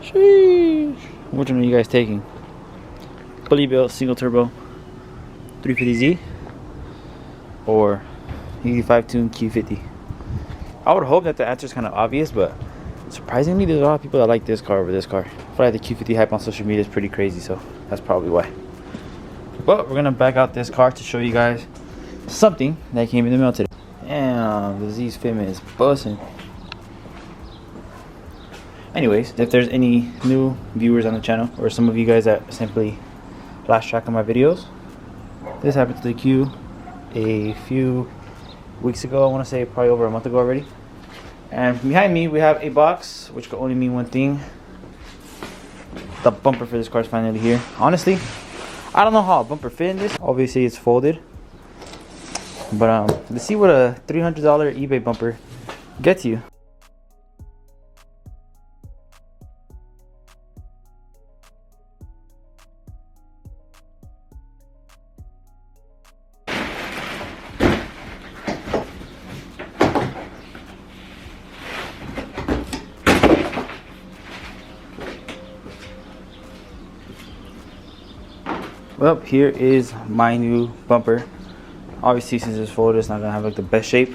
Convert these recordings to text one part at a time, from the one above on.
Sheesh. Which one are you guys taking? Fully built single turbo 350Z or EV5 tune Q50? I would hope that the answer is kind of obvious, but surprisingly, there's a lot of people that like this car over this car. I feel like the Q50 hype on social media is pretty crazy, so that's probably why. But we're gonna back out this car to show you guys something that came in the mail today. Damn, the Z's Fitment is bussing. Anyways, if there's any new viewers on the channel, or some of you guys that simply lost track of my videos, this happened to the Q a few weeks ago. I want to say probably over a month ago already. And behind me we have a box, which could only mean one thing. The bumper for this car is finally here. Honestly, I don't know how a bumper fit in this. Obviously it's folded, but let's see what a $300 eBay bumper gets you. Well, here is my new bumper. Obviously, since it's folded, it's not gonna have like the best shape.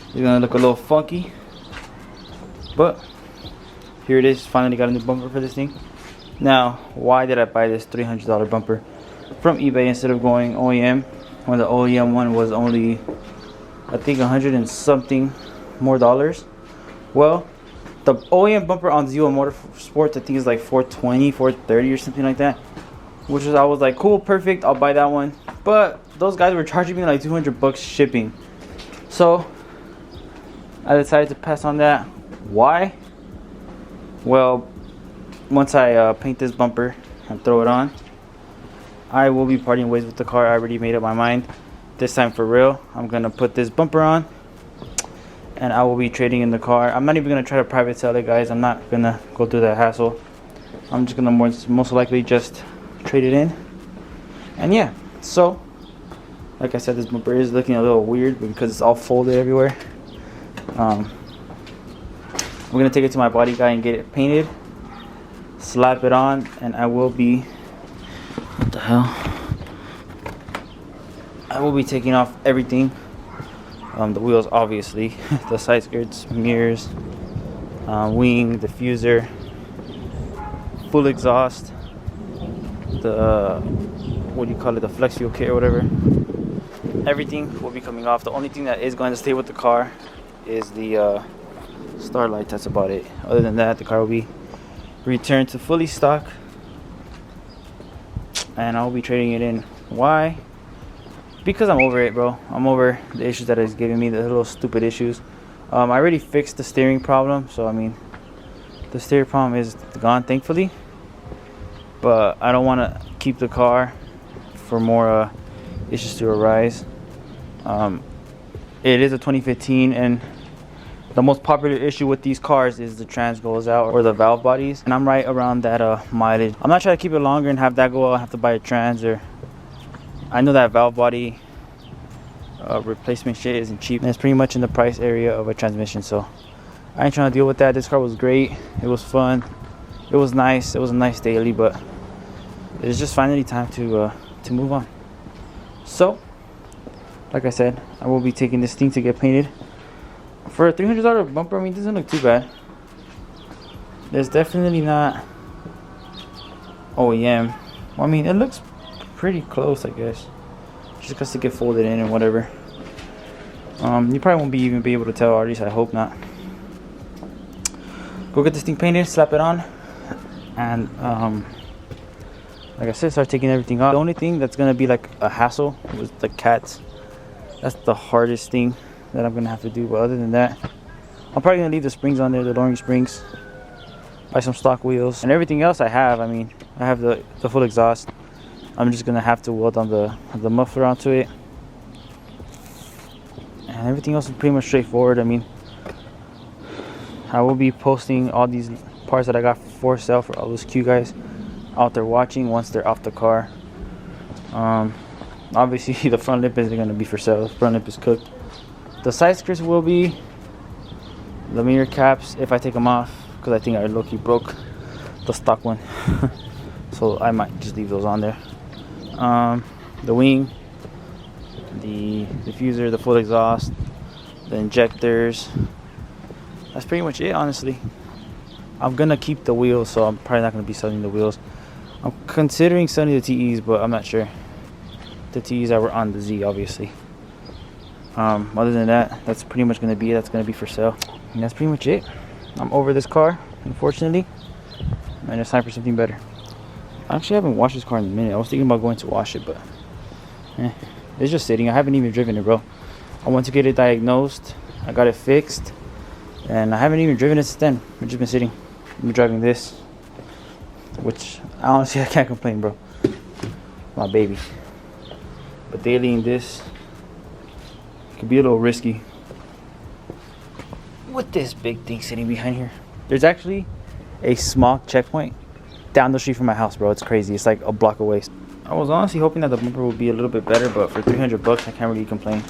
It's gonna look a little funky, but here it is. Finally got a new bumper for this thing. Now, why did I buy this $300 bumper from eBay instead of going OEM, when the OEM one was only, I think, 100 and something more dollars? Well, the OEM bumper on Zero Motorsports, I think, is like $420, $430 or something like that. Which is, I was like, cool, perfect, I'll buy that one. But those guys were charging me like 200 bucks shipping. So I decided to pass on that. Why? Well, once I paint this bumper and throw it on, I will be parting ways with the car. I already made up my mind. This time for real. I'm gonna put this bumper on and I will be trading in the car. I'm not even gonna try to private sell it, guys. I'm not gonna go through that hassle. I'm just gonna most likely just trade it in. And yeah, so like I said, this bumper is looking a little weird because it's all folded everywhere. We're gonna take it to my body guy and get it painted, slap it on, and I will be, what the hell, I will be taking off everything. The wheels, obviously, the side skirts, mirrors, wing, diffuser, full exhaust, the what do you call it, the flex fuel kit or whatever. Everything will be coming off. The only thing that is going to stay with the car is the starlight. That's about it. Other than that, the car will be returned to fully stock and I'll be trading it in. Why? Because I'm over it, bro. I'm over the issues that it's giving me, the little stupid issues. I already fixed the steering problem, so I mean, the steering problem is gone, thankfully. But I don't want to keep the car for more issues to arise. It is a 2015, and the most popular issue with these cars is the trans goes out or the valve bodies, and I'm right around that mileage. I'm not trying to keep it longer and have that go out. I have to buy a trans, or I know that valve body replacement shit isn't cheap, and it's pretty much in the price area of a transmission, so I ain't trying to deal with that. This car was great. It was fun. It was nice. It was a nice daily, but it's just finally time to move on. So, like I said, I will be taking this thing to get painted. For a $300 bumper, I mean, it doesn't look too bad. There's definitely not OEM. Well, I mean, it looks pretty close, I guess. Just because to get folded in and whatever. You probably won't even be able to tell, or at least I hope not. Go get this thing painted, slap it on, and like I said, start taking everything off. The only thing that's gonna be like a hassle was the cats. That's the hardest thing that I'm gonna have to do. But other than that, I'm probably gonna leave the springs on there, the lowering springs, buy some stock wheels, and everything else I have. I mean, I have the full exhaust. I'm just gonna have to weld on the muffler onto it, and everything else is pretty much straightforward. I mean, I will be posting all these parts that I got for sale for all those Q guys out there watching once they're off the car. Obviously the front lip isn't going to be for sale. The front lip is cooked. The side skirts will be. The mirror caps, if I take them off, because I think I low-key broke the stock one. So I might just leave those on there. The wing, the diffuser, the full exhaust, the injectors. That's pretty much it, honestly. I'm gonna keep the wheels, so I'm probably not gonna be selling the wheels. I'm considering selling the TEs, but I'm not sure. The TEs that were on the Z, obviously. Other than that, that's pretty much gonna be it. That's gonna be for sale, and that's pretty much it. I'm over this car, unfortunately, and it's time for something better. I actually haven't washed this car in a minute. I was thinking about going to wash it, but it's just sitting. I haven't even driven it, bro. I went to get it diagnosed. I got it fixed, and I haven't even driven it since then. I've just been sitting. I'm driving this, which honestly I can't complain, bro. My baby. But daily in this could be a little risky with this big thing sitting behind here. There's actually a small checkpoint down the street from my house, bro. It's crazy. It's like a block away. I was honestly hoping that the bumper would be a little bit better, but for 300 bucks, I can't really complain.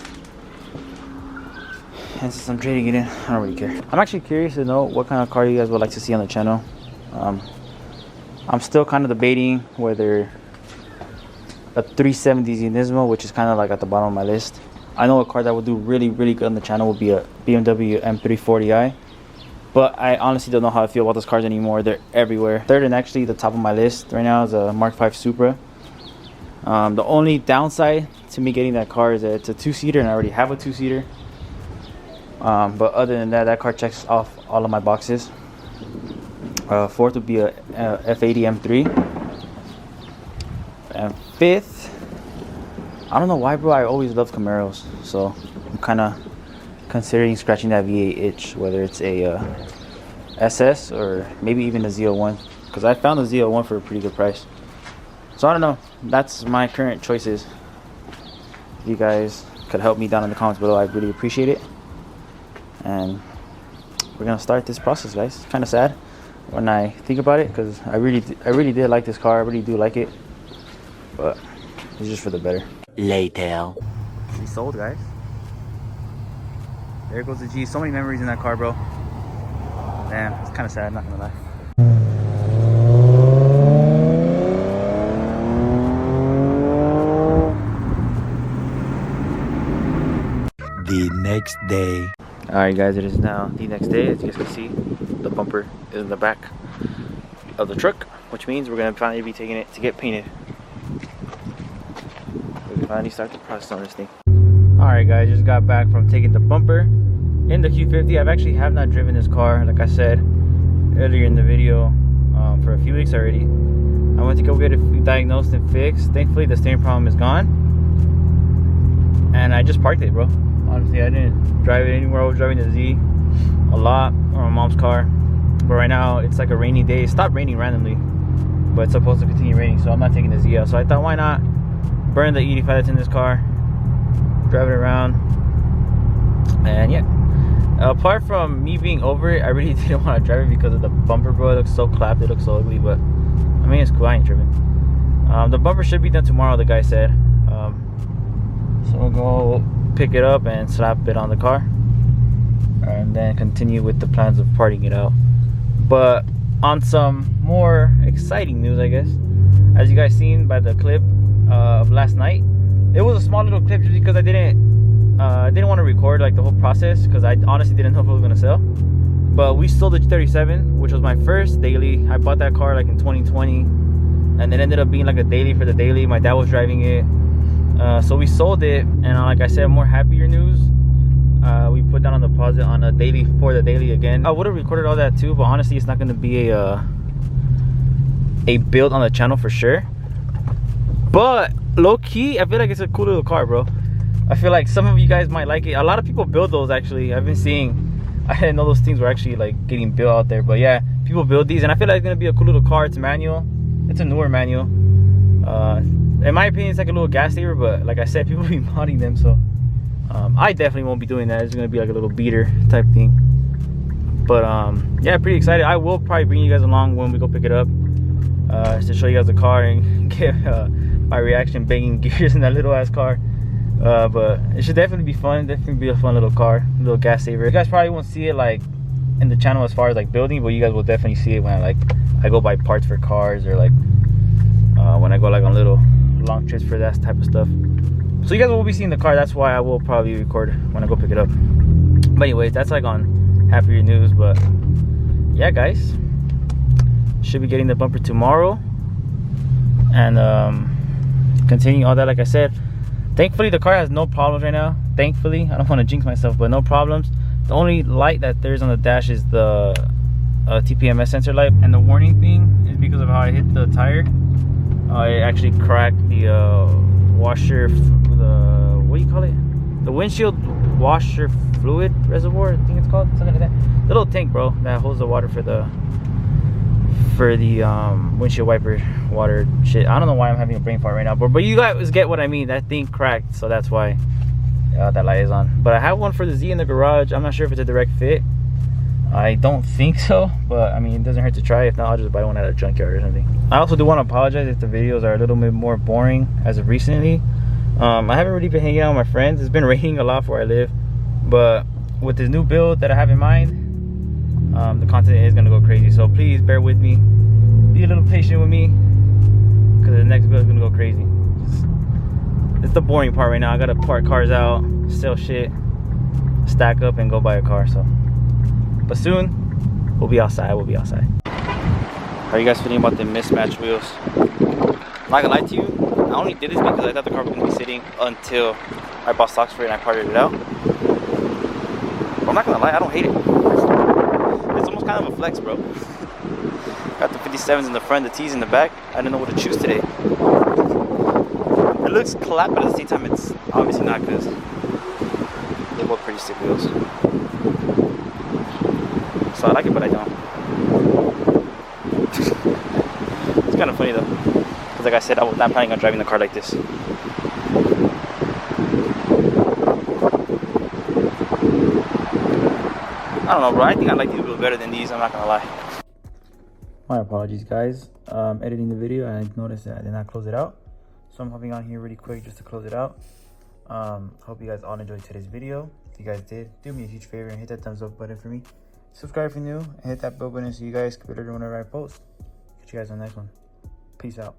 And since I'm trading it in, I don't really care. I'm actually curious to know what kind of car you guys would like to see on the channel. I'm still kind of debating whether a 370 Nismo, which is kind of like at the bottom of my list. I know a car that would do really, really good on the channel would be a BMW M340i. But I honestly don't know how I feel about those cars anymore. They're everywhere. Third and actually the top of my list right now is a Mark V Supra. The only downside to me getting that car is that it's a two-seater and I already have a two-seater. But other than that, that car checks off all of my boxes. Fourth would be a F80 M3. And fifth, I don't know why, bro, I always loved Camaros. So I'm kind of considering scratching that V8 itch, whether it's a SS or maybe even a Z01, because I found the Z01 for a pretty good price. So I don't know. That's my current choices. If you guys could help me down in the comments below, I'd really appreciate it. And we're gonna start this process, guys. It's kind of sad when I think about it, because I really did like this car. I really do like it, but it's just for the better. Later. We sold, guys. There goes the G. So many memories in that car, bro. Damn, it's kind of sad, not gonna lie. The next day. Alright, guys, it is now the next day. As you guys can see, the bumper is in the back of the truck, which means we're gonna finally be taking it to get painted. We can finally start the process on this thing. Alright, guys, just got back from taking the bumper in the Q50. I've actually have not driven this car, like I said earlier in the video, for a few weeks already. I went to go get it diagnosed and fixed. Thankfully, the steering problem is gone, and I just parked it, bro. Honestly, I didn't drive it anywhere. I was driving the Z a lot, or my mom's car. But right now, it's like a rainy day. It stopped raining randomly, but it's supposed to continue raining, so I'm not taking the Z out. So I thought, why not burn the 85 that's in this car, drive it around, and yeah. Apart from me being over it, I really didn't want to drive it because of the bumper, bro. It looks so clapped, it looks so ugly, but I mean, it's cool. I ain't tripping. The bumper should be done tomorrow, the guy said. So we'll go pick it up and slap it on the car, and then continue with the plans of parting it out. But on some more exciting news, I guess, as you guys seen by the clip of last night, it was a small little clip just because I didn't want to record like the whole process, because I honestly didn't know if it was gonna sell. But we sold the G37, which was my first daily. I bought that car like in 2020, and it ended up being like a daily for the daily. My dad was driving it. So we sold it, and like I said, more happier news. We put down a deposit on a daily for the daily again. I would have recorded all that too, but honestly, it's not going to be a build on the channel for sure. But low key, I feel like it's a cool little car, bro. I feel like some of you guys might like it. A lot of people build those, actually. I've been seeing. I didn't know those things were actually like getting built out there, but yeah, people build these, and I feel like it's going to be a cool little car. It's manual. It's a newer manual. In my opinion, it's like a little gas saver, but like I said, people be modding them, so I definitely won't be doing that. It's gonna be like a little beater type thing. But yeah, pretty excited. I will probably bring you guys along when we go pick it up, to show you guys the car and get my reaction banging gears in that little ass car. But it should definitely be fun. Definitely be a fun little car, little gas saver. You guys probably won't see it like in the channel as far as like building, but you guys will definitely see it when I like I go buy parts for cars, or like when I go like on little long trips for that type of stuff. So you guys will be seeing the car. That's why I will probably record when I go pick it up. But anyways, that's like on happier news. But yeah, guys, should be getting the bumper tomorrow, and continue all that. Like I said, thankfully the car has no problems right now. Thankfully, I don't want to jinx myself, but no problems. The only light that there's on the dash is the TPMS sensor light, and the warning thing is because of how I hit the tire. It actually cracked the washer, what do you call it? The windshield washer fluid reservoir, I think it's called, something like that. The little tank, bro, that holds the water for the windshield wiper water shit. I don't know why I'm having a brain fart right now, but you guys get what I mean. That thing cracked, so that's why that light is on. But I have one for the Z in the garage. I'm not sure if it's a direct fit. I don't think so, but I mean, it doesn't hurt to try. If not, I'll just buy one at a junkyard or something. I also do want to apologize if the videos are a little bit more boring as of recently. I haven't really been hanging out with my friends. It's been raining a lot where I live, but with this new build that I have in mind, the content is gonna go crazy. So please bear with me, be a little patient with me, because the next build is gonna go crazy. It's the boring part right now. I gotta park cars out, sell shit, stack up, and go buy a car. So, but soon we'll be outside. How are you guys feeling about the mismatched wheels? I'm not gonna lie to you, I only did this because I thought the car was gonna be sitting until I bought stocks for it and I parted it out. But I'm not gonna lie, I don't hate it. It's almost kind of a flex, bro. Got the 57s in the front, the T's in the back. I didn't know what to choose today. It looks clap, but at the same time, it's obviously not, because they're both pretty sick wheels. So I like it, but I don't. It's kind of funny though, because like I said, I'm not planning on driving the car like this. I don't know, bro. I think I like these wheels better than these. I'm not gonna lie. My apologies, guys. Editing the video, and I noticed that I did not close it out, so I'm hopping on here really quick just to close it out. Hope you guys all enjoyed today's video. If you guys did, do me a huge favor and hit that thumbs up button for me. Subscribe if you're new, and hit that bell button so you guys can be alerted whenever I post. Catch you guys on the next one. Peace out.